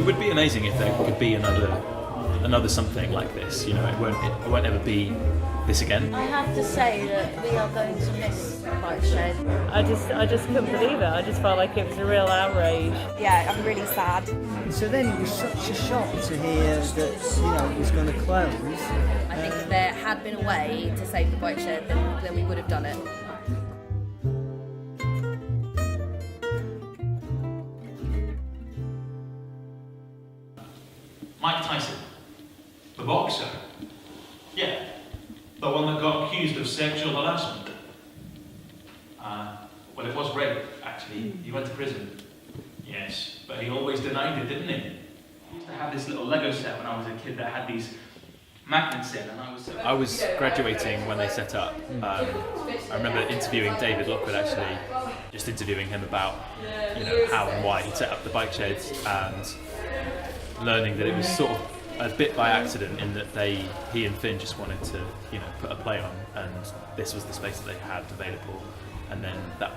would be amazing if there could be another something like this. You know, it won't ever be this again. I have to say that we are going to miss the bike shed. I just couldn't believe it. I just felt like it was a real outrage. Yeah, I'm really sad. So then it was such a shock to hear that it was going to close. I think if there had been a way to save the bike shed, then we would have done it. Mike Tyson, the boxer. Yeah, the one that got accused of sexual harassment. Well, it was rape, actually. He went to prison. Yes, but he always denied it, didn't he? I had this little Lego set when I was a kid that had these magnets in, and I was graduating when they set up. I remember interviewing David Lockwood, actually, just interviewing him about how and why he set up the bike sheds, and learning that it was sort of a bit by accident, in that he and Finn just wanted to put a play on, and this was the space that they had available, and then that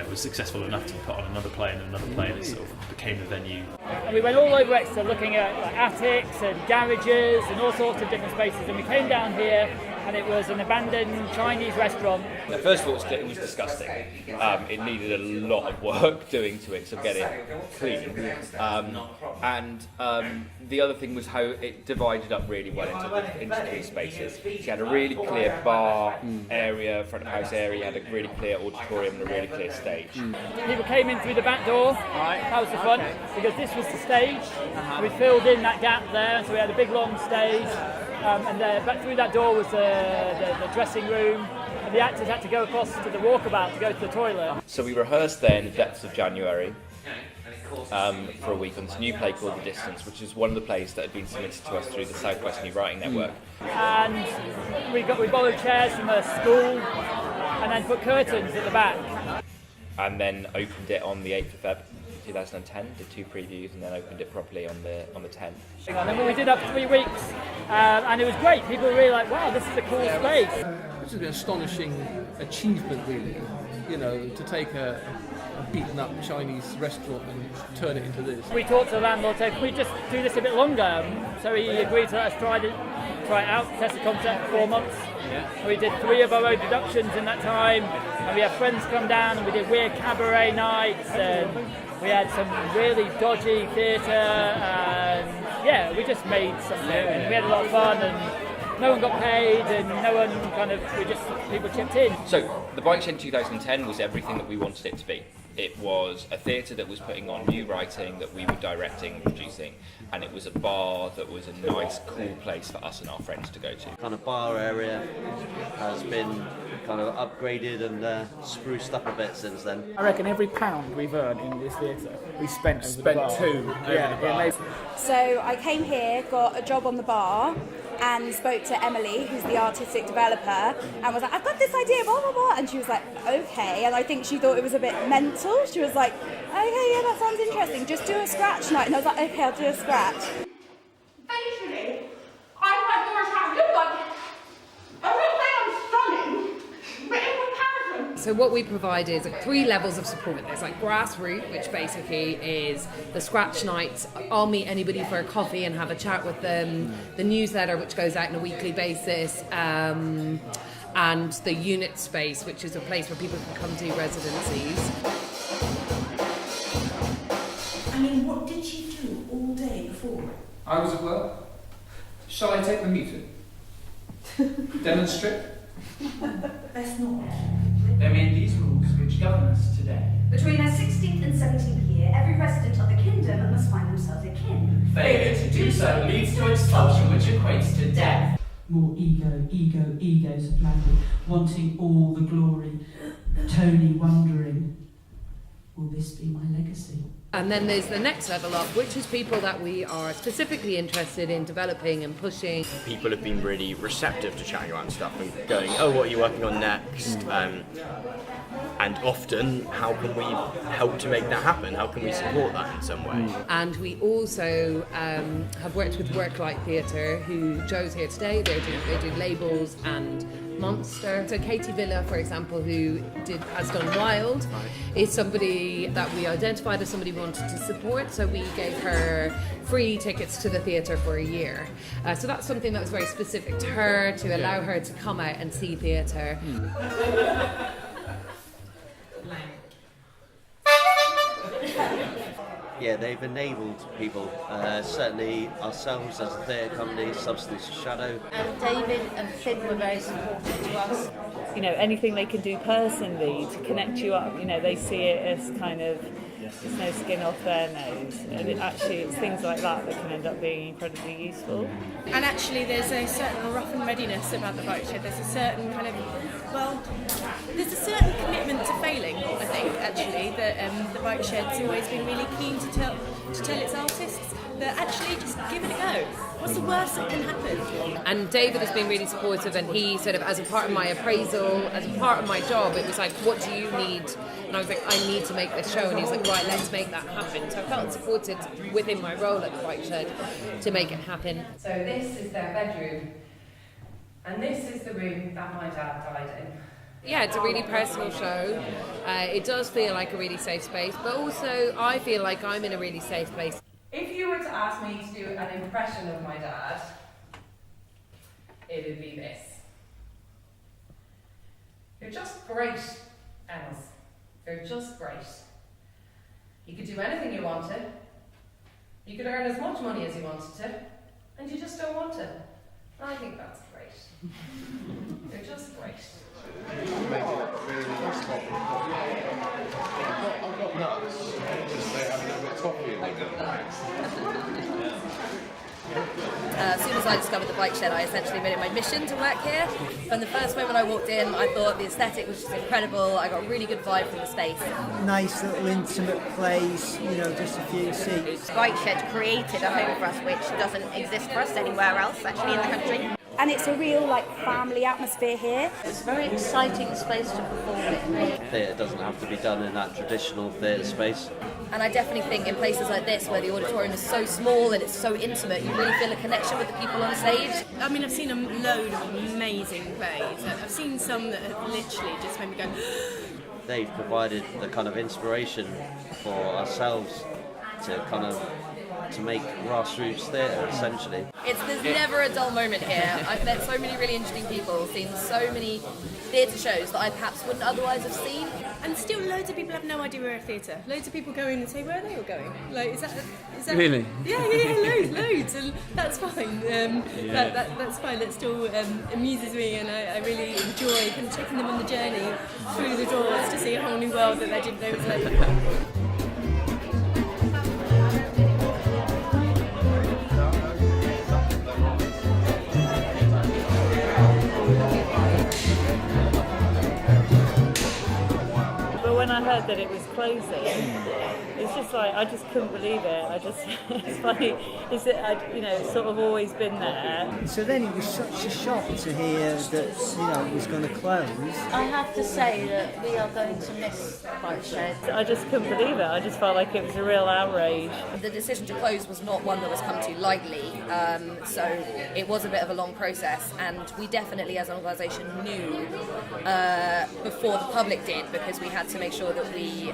was successful enough to put on another play and another play, and it sort of became the venue. And we went all over Exeter looking at attics and garages and all sorts of different spaces, and we came down here and it was an abandoned Chinese restaurant. First of all, it was disgusting. It needed a lot of work doing to it to get it clean. The other thing was how it divided up really well into three spaces. You had a really clear bar area, front of house area, you had a really clear auditorium and a really clear stage. People came in through the back door, that was the fun, because this was the stage. We filled in that gap there, so we had a big long stage, and back through that door was the dressing room, and the actors had to go across to the walkabout to go to the toilet. So we rehearsed there in the depths of January for a week on this new play called The Distance, which is one of the plays that had been submitted to us through the South West New Writing Network. And we borrowed chairs from a school and then put curtains at the back. And then opened it on the 8th of Feb 2010, did 2 previews, and then opened it properly on the 10th. And then we did that for 3 weeks, and it was great. People were really like, wow, this is a cool space. This is an astonishing achievement, really, to take a beaten up Chinese restaurant and turn it into this. We talked to the landlord, said, can we just do this a bit longer? So he agreed to let us try it out, test the concept for 4 months. Yeah. We did 3 of our own productions in that time, and we had friends come down, and we did weird cabaret nights, and we had some really dodgy theatre, and we just made something, and we had a lot of fun, and no one got paid, and people chipped in. So the Bike Shed 2010 was everything that we wanted it to be. It was a theatre that was putting on new writing that we were directing and producing, and it was a bar that was a nice, cool place for us and our friends to go to. Kind of bar area has been kind of upgraded and spruced up a bit since then. I reckon every pound we've earned in this theatre, we spent over the bar. 2 over the bar. So I came here, got a job on the bar, and spoke to Emily, who's the artistic developer, and was like, I've got this idea, blah, blah, blah. And she was like, okay. And I think she thought it was a bit mental. She was like, okay, yeah, that sounds interesting. Just do a scratch night. And I was like, okay, I'll do a scratch. Basically, I'd like more to look like I'm not saying I'm stunning, but in comparison. So what we provide is 3 levels of support. There's like grassroots, which basically is the scratch nights. I'll meet anybody for a coffee and have a chat with them. The newsletter, which goes out on a weekly basis. And the unit space, which is a place where people can come do residencies. I mean, what did she do all day before? I was at work. Shall I take the meeting? Demonstrate? Best not. They made these rules which govern us today. Between their 16th and 17th year, every resident of the kingdom must find themselves a kin. Failure to do so leads to expulsion, which equates to death. More ego supplanted, wanting all the glory. Tony wondering, will this be my legacy? And then there's the next level up, which is people that we are specifically interested in developing and pushing. People have been really receptive to chatting about stuff and going, oh, what are you working on next? And often, how can we help to make that happen? How can we support that in some way? And we also have worked with Worklight Theatre, who Joe's here today. They do labels and monster. So Katie Villa, for example, who has done Wild, is somebody that we identified as somebody we wanted to support, so we gave her free tickets to the theatre for a year. So that's something that was very specific to her, to allow her to come out and see theatre. Yeah, they've enabled people, certainly ourselves as a theatre company, Substance Shadow. And David and Finn were very supportive to us. You know, anything they can do personally to connect you up, you know, they see it as kind of, there's no skin off their nose. And it's things like that that can end up being incredibly useful. And actually there's a certain rough and readiness about the bike shed. There's a certain kind of, there's a certain commitment to failing, I think, actually, that the bike shed's always been really keen to tell its artists that actually just give it a go. What's the worst that can happen? And David has been really supportive, and he sort of, as a part of my appraisal, as a part of my job, it was like, what do you need? And I was like, I need to make this show. And he was like, right, let's make that happen. So I felt supported within my role at the bike shed to make it happen. So this is their bedroom, and this is the room that my dad died in. Yeah, it's a really personal show. It does feel like a really safe space, but also I feel like I'm in a really safe place. If you were to ask me to do an impression of my dad, it would be this. You're just great, Emma. You're just great. You could do anything you wanted. You could earn as much money as you wanted to, and you just don't want to. I think that's great. You're just great. I've got Knox. Just they have a little bit of coffee in there. As soon as I discovered the bike shed, I essentially made it my mission to work here. From the first moment I walked in, I thought the aesthetic was just incredible. I got a really good vibe from the space. Nice little intimate place, you know, just a few seats. The bike shed created a home for us which doesn't exist for us anywhere else actually in the country. And it's a real family atmosphere here. It's a very exciting space to perform in. Theatre doesn't have to be done in that traditional theatre space. And I definitely think in places like this where the auditorium is so small and it's so intimate, you really feel a connection with the people on stage. I mean, I've seen a load of amazing plays. I've seen some that have literally just made me go... They've provided the kind of inspiration for ourselves to make grassroots theatre, essentially. There's never a dull moment here. I've met so many really interesting people, seen so many theatre shows that I perhaps wouldn't otherwise have seen. And still loads of people have no idea we're a theatre. Loads of people go in and say, where are they all going? Like, is that Really? Yeah, loads, and that's fine. That's fine. That still amuses me, and I really enjoy kind of taking them on the journey through the doors to see a whole new world that they didn't know was there. When I heard that it was closing, it's just like, I just couldn't believe it. It's funny, it's sort of always been there. So then it was such a shock to hear that, it was going to close. I have to say that we are going to miss the bike shed. I just couldn't believe it. I just felt like it was a real outrage. The decision to close was not one that was come to lightly, so it was a bit of a long process, and we definitely as an organisation knew before the public did, because we had to make sure that we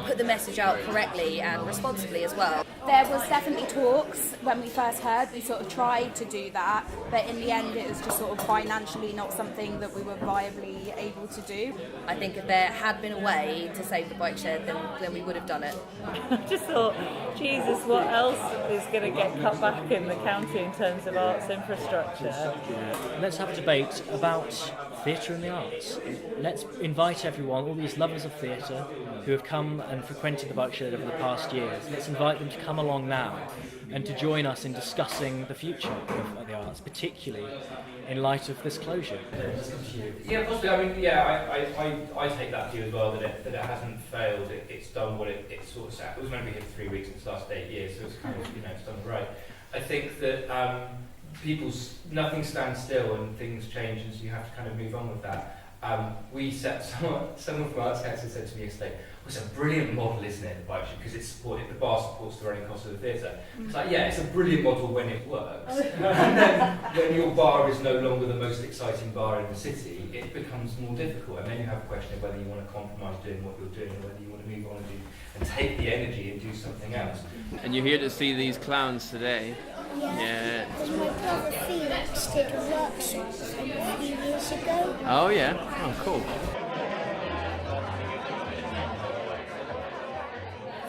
put the message out correctly and responsibly as well. There was definitely talks when we first heard. We sort of tried to do that, but in the end it was just sort of financially not something that we were viably able to do. I think if there had been a way to save the bike shed, then we would have done it. I just thought, Jesus, what else is going to get cut back in the county in terms of arts infrastructure? Let's have a debate about theatre and the arts. Let's invite everyone, all these lovers of theatre who have come and frequented the bike shed over the past years, let's invite them to come along now and to join us in discussing the future of the arts, particularly in light of this closure. Yeah, possibly. I mean, I take that view as well, that it hasn't failed. It's done what it sort of said. It was meant to be here for 3 weeks, and it's lasted 8 years, so it's kind of, it's done right. I think that nothing stands still and things change, and so you have to kind of move on with that. Someone from Arts Council said to me yesterday, It's a brilliant model, isn't it, the bike shop, because the bar supports the running cost of the theatre. It's like, yeah, it's a brilliant model when it works. And then when your bar is no longer the most exciting bar in the city, it becomes more difficult. And then you have a question of whether you want to compromise doing what you're doing, or whether you want to move on and take the energy and do something else. And you're here to see these clowns today? Yeah. Because my brother Felix did a workshop a few years ago. Oh yeah? Oh cool.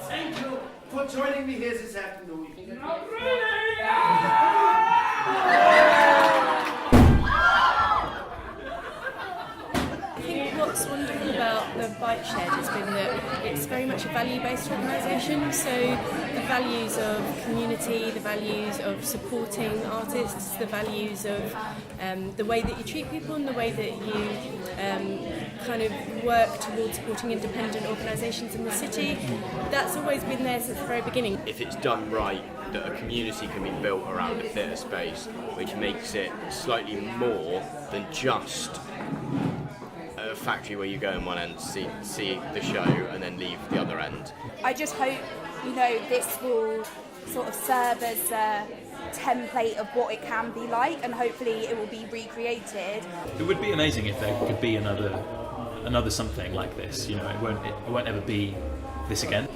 Thank you for joining me here this afternoon. Not really! I think what's wonderful about the Bike Shed has been that it's very much a value-based organisation, so the values of community, the values of supporting artists, the values of the way that you treat people and the way that you kind of work towards supporting independent organisations in the city, that's always been there since the very beginning. If it's done right, that a community can be built around a theatre space, which makes it slightly more than just a factory where you go in one end, see the show and then leave the other end. I just hope, this will sort of serve as a template of what it can be like, and hopefully it will be recreated. It would be amazing if there could be another something like this. It won't ever be this again.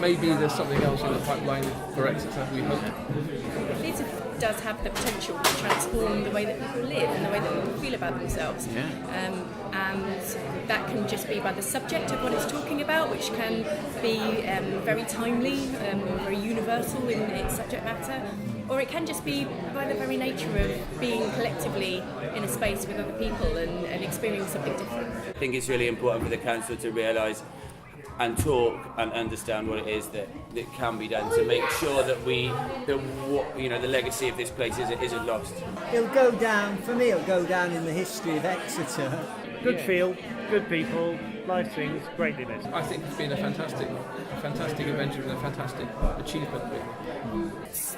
Maybe there's something else in the pipeline for Exeter, we hope. Theatre does have the potential to transform the way that people live and the way that people feel about themselves. And that can just be by the subject of what it's talking about, which can be very timely, very universal in its subject matter, or it can just be by the very nature of being collectively in a space with other people and experiencing something different. I think it's really important for the council to realise and talk and understand what it is that can be done to make sure that the legacy of this place isn't lost. It'll go down, for me, it'll go down in the history of Exeter. Good feel, good people, nice things, greatly missed. I think it's been a fantastic adventure and a fantastic achievement.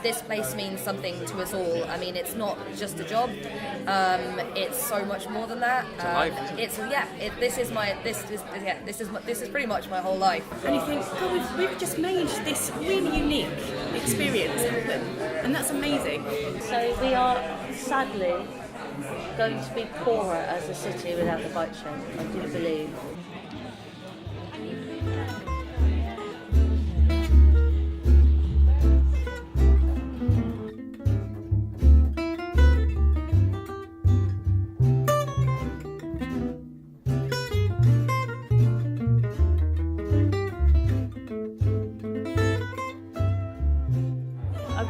This place means something to us all. I mean, it's not just a job. It's so much more than that. This is pretty much my whole life. And you think, God, we've just made this really unique experience happen, and that's amazing. So we are sadly going to be poorer as a city without the Bike Shed, I do believe.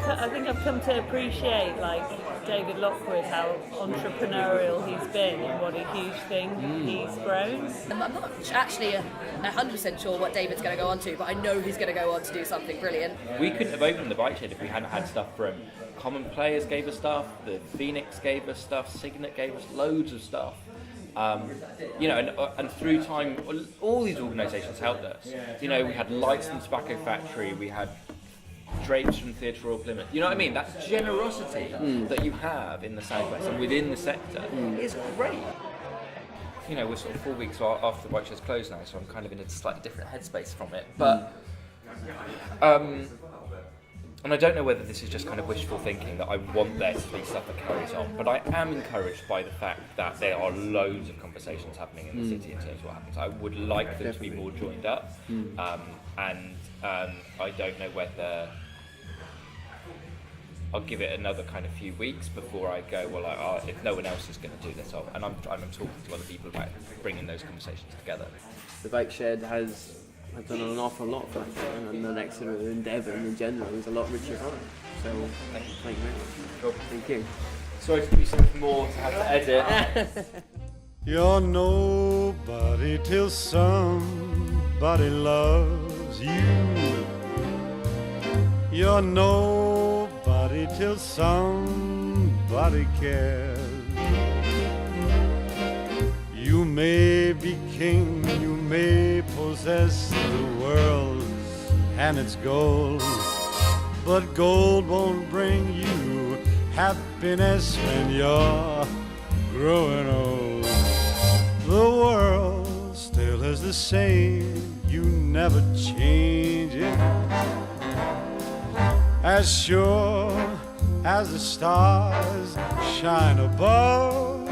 I think I've come to appreciate, David Lockwood, how entrepreneurial he's been and what a huge thing he's grown. I'm not actually 100% sure what David's going to go on to, but I know he's going to go on to do something brilliant. We couldn't have opened the Bike Shed if we hadn't had stuff from Common Players gave us stuff, the Phoenix gave us stuff, Signet gave us loads of stuff. And through time, all these organisations helped us. We had Lights and Tobacco Factory, we had drapes from Theatre Royal Plymouth. You know what I mean? That generosity that you have in the Southwest and within the sector is great. We're sort of 4 weeks after the Bike Shed's closed now, so I'm kind of in a slightly different headspace from it. But, and I don't know whether this is just kind of wishful thinking that I want there to be stuff that carries on, but I am encouraged by the fact that there are loads of conversations happening in the city in terms of what happens. I would like them to be more joined up, I don't know whether I'll give it another kind of few weeks before I go, if no one else is going to do this, and I'm talking to other people about bringing those conversations together. The Bike Shed has done an awful lot for Exeter, and then Exeter and Devon in general is a lot richer for it. So thank you very much. Cool. Thank you. Sorry to be something more to have to edit. You're nobody till somebody loves you. You're nobody till somebody cares. You may be king, you may possess the world and its gold, but gold won't bring you happiness when you're growing old. The world still is the same you never change it. As sure as the stars shine above,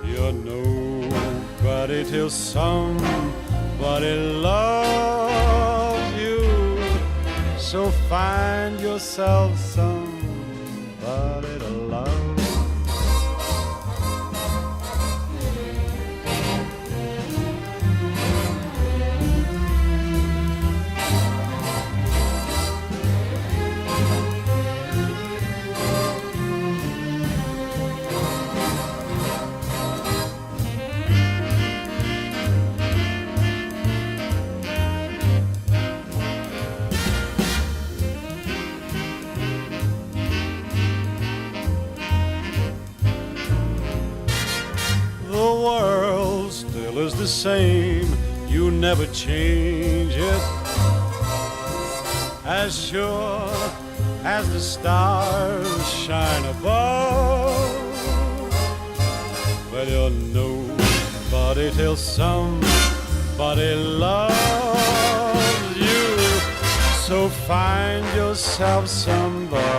you're nobody till somebody loves you. So find yourself somebody to love. The world still is the same, you never change it. As sure as the stars shine above, well, you're nobody till somebody loves you. So find yourself somebody